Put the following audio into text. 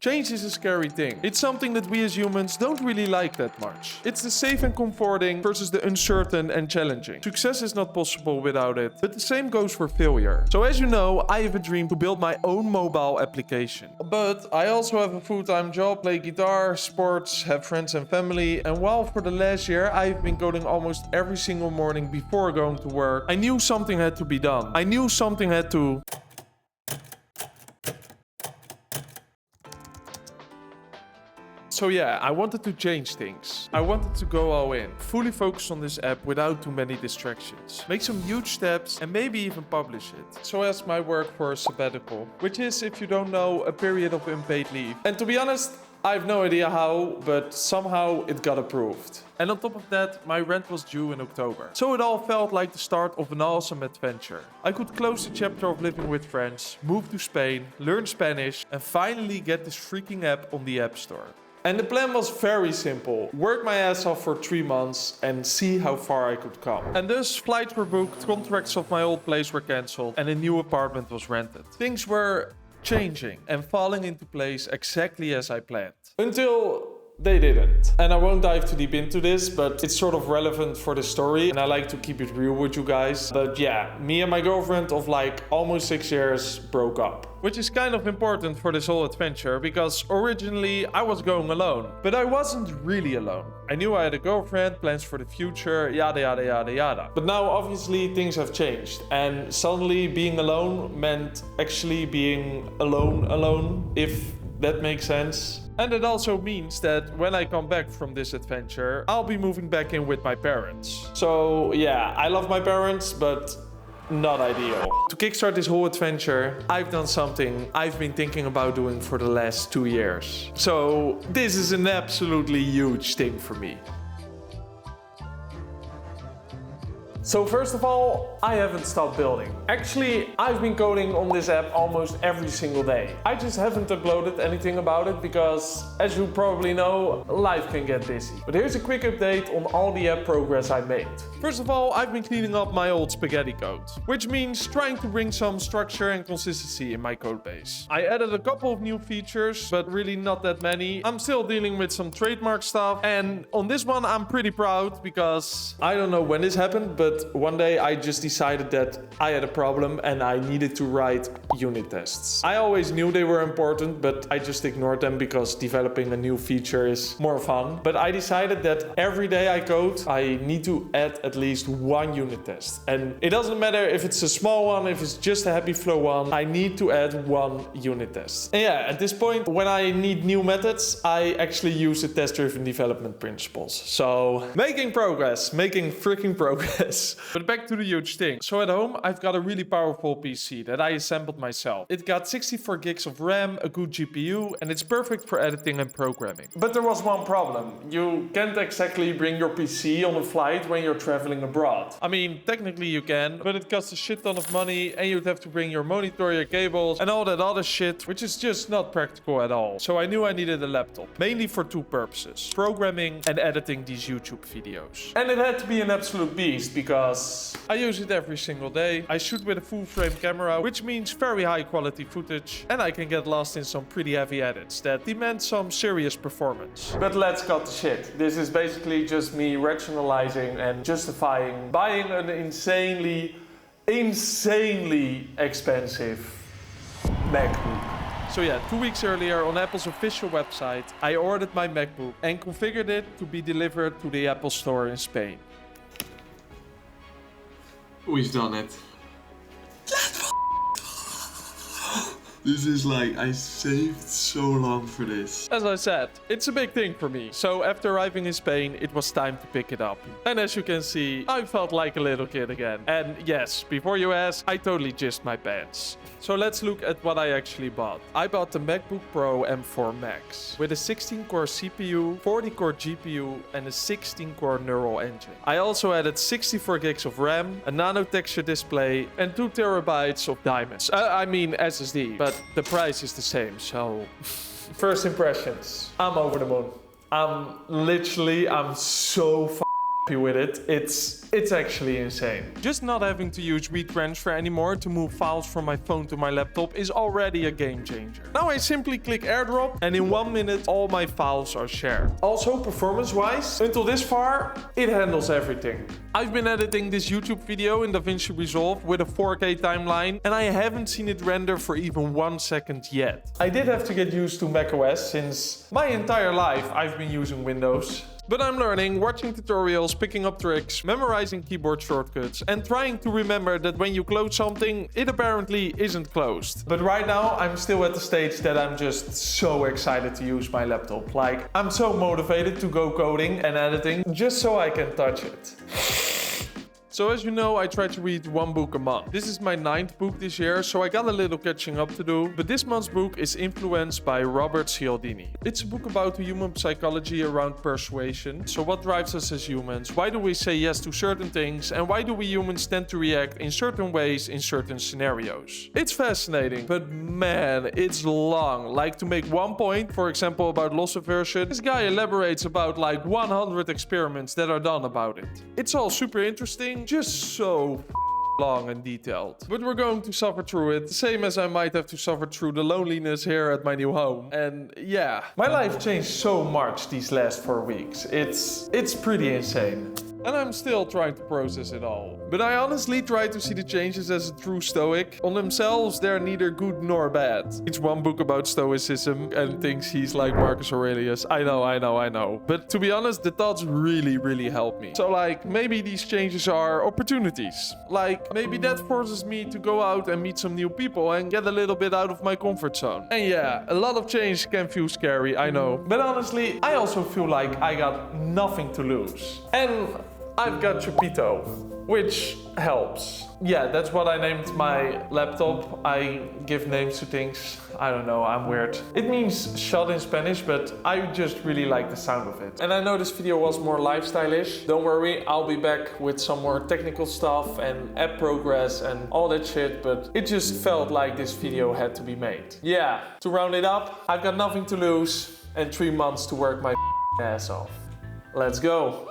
Change is a scary thing. It's something that we as humans don't really like that much. It's the safe and comforting versus the uncertain and challenging. Success is not possible without it, but the same goes for failure. So as you know, I have a dream to build my own mobile application. But I also have a full-time job, play guitar, sports, have friends and family, and while for the last year I've been coding almost every single morning before going to work, I knew something had to be done. I knew something had to... So yeah, I wanted to change things. I wanted to go all in, fully focus on this app without too many distractions. Make some huge steps and maybe even publish it. So as my work for a sabbatical, which is, if you don't know, a period of unpaid leave. And to be honest, I have no idea how, but somehow it got approved. And on top of that, my rent was due in October. So it all felt like the start of an awesome adventure. I could close the chapter of living with friends, move to Spain, learn Spanish, and finally get this freaking app on the App Store. And the plan was very simple. Work my ass off for 3 months and see how far I could come. And thus, flights were booked, contracts of my old place were cancelled, and a new apartment was rented. Things were changing and falling into place exactly as I planned. Until they didn't. And I won't dive too deep into this, but it's sort of relevant for the story and I like to keep it real with you guys. But yeah, me and my girlfriend of like almost 6 years broke up. Which is kind of important for this whole adventure because originally I was going alone. But I wasn't really alone. I knew I had a girlfriend, plans for the future, yada yada yada yada. But now obviously things have changed and suddenly being alone meant actually being alone, if that makes sense. And it also means that when I come back from this adventure, I'll be moving back in with my parents. So yeah, I love my parents, but not ideal. To kickstart this whole adventure, I've done something I've been thinking about doing for the last 2 years. So this is an absolutely huge thing for me. So first of all, I haven't stopped building. Actually, I've been coding on this app almost every single day. I just haven't uploaded anything about it because, as you probably know, life can get busy. But here's a quick update on all the app progress I made. First of all, I've been cleaning up my old spaghetti code, which means trying to bring some structure and consistency in my code base. I added a couple of new features, but really not that many. I'm still dealing with some trademark stuff, and on this one I'm pretty proud because I don't know when this happened, but one day I just decided that I had a problem and I needed to write unit tests. I always knew they were important, but I just ignored them because developing a new feature is more fun. But I decided that every day I code, I need to add at least 1 unit test. And it doesn't matter if it's a small one, if it's just a happy flow one, I need to add 1 unit test. And yeah, at this point, when I need new methods, I actually use the test-driven development principles. So making freaking progress. But back to the huge thing. So at home, I've got a really powerful PC that I assembled myself. It got 64 gigs of RAM, a good GPU, and it's perfect for editing and programming. But there was one problem. You can't exactly bring your PC on a flight when you're traveling abroad. I mean, technically you can, but it costs a shit ton of money and you'd have to bring your monitor, your cables, and all that other shit, which is just not practical at all. So I knew I needed a laptop, mainly for 2 purposes: programming and editing these YouTube videos. And it had to be an absolute beast because I use it every single day. I shoot with a full frame camera, which means very high quality footage, and I can get lost in some pretty heavy edits that demand some serious performance. But let's cut the shit. This is basically just me rationalizing and justifying buying an insanely expensive MacBook. So yeah, 2 weeks earlier on Apple's official website, I ordered my MacBook and configured it to be delivered to the Apple Store in Spain. We've done it. This is like, I saved so long for this. As I said, it's a big thing for me. So after arriving in Spain, it was time to pick it up. And as you can see, I felt like a little kid again. And yes, before you ask, I totally jizzed my pants. So let's look at what I actually bought. I bought the MacBook Pro M4 Max with a 16-core CPU, 40-core GPU, and a 16-core neural engine. I also added 64 gigs of RAM, a nano texture display, and 2 terabytes of diamonds. I mean SSD, but the price is the same, so... First impressions. I'm over the moon. I'm so happy with it. It's actually insane. Just not having to use WeTransfer anymore to move files from my phone to my laptop is already a game changer. Now I simply click AirDrop and in 1 minute all my files are shared. Also performance-wise, until this far, it handles everything. I've been editing this YouTube video in DaVinci Resolve with a 4K timeline and I haven't seen it render for even 1 second yet. I did have to get used to macOS since my entire life I've been using Windows. But I'm learning, watching tutorials, picking up tricks, memorizing keyboard shortcuts, and trying to remember that when you close something, it apparently isn't closed. But right now, I'm still at the stage that I'm just so excited to use my laptop. Like, I'm so motivated to go coding and editing just so I can touch it. So as you know, I try to read 1 book a month. This is my 9th book this year, so I got a little catching up to do. But this month's book is Influenced by Robert Cialdini. It's a book about the human psychology around persuasion. So what drives us as humans? Why do we say yes to certain things? And why do we humans tend to react in certain ways in certain scenarios? It's fascinating, but man, it's long. Like to make 1 point, for example, about loss aversion, this guy elaborates about like 100 experiments that are done about it. It's all super interesting. Just so long and detailed. But we're going to suffer through it, the same as I might have to suffer through the loneliness here at my new home. And yeah, my life changed so much these last 4 weeks. It's pretty insane. And I'm still trying to process it all. But I honestly try to see the changes as a true stoic. On themselves, they're neither good nor bad. It's 1 book about stoicism and thinks he's like Marcus Aurelius. I know. But to be honest, the thoughts really help me. So like, maybe these changes are opportunities. Like, maybe that forces me to go out and meet some new people and get a little bit out of my comfort zone. And yeah, a lot of change can feel scary, I know. But honestly, I also feel like I got nothing to lose. And I've got Chupito, which helps. Yeah, that's what I named my laptop. I give names to things. I don't know, I'm weird. It means shot in Spanish, but I just really like the sound of it. And I know this video was more lifestyle-ish. Don't worry, I'll be back with some more technical stuff and app progress and all that shit, but it just felt like this video had to be made. Yeah, to round it up, I've got nothing to lose and 3 months to work my ass off. Let's go.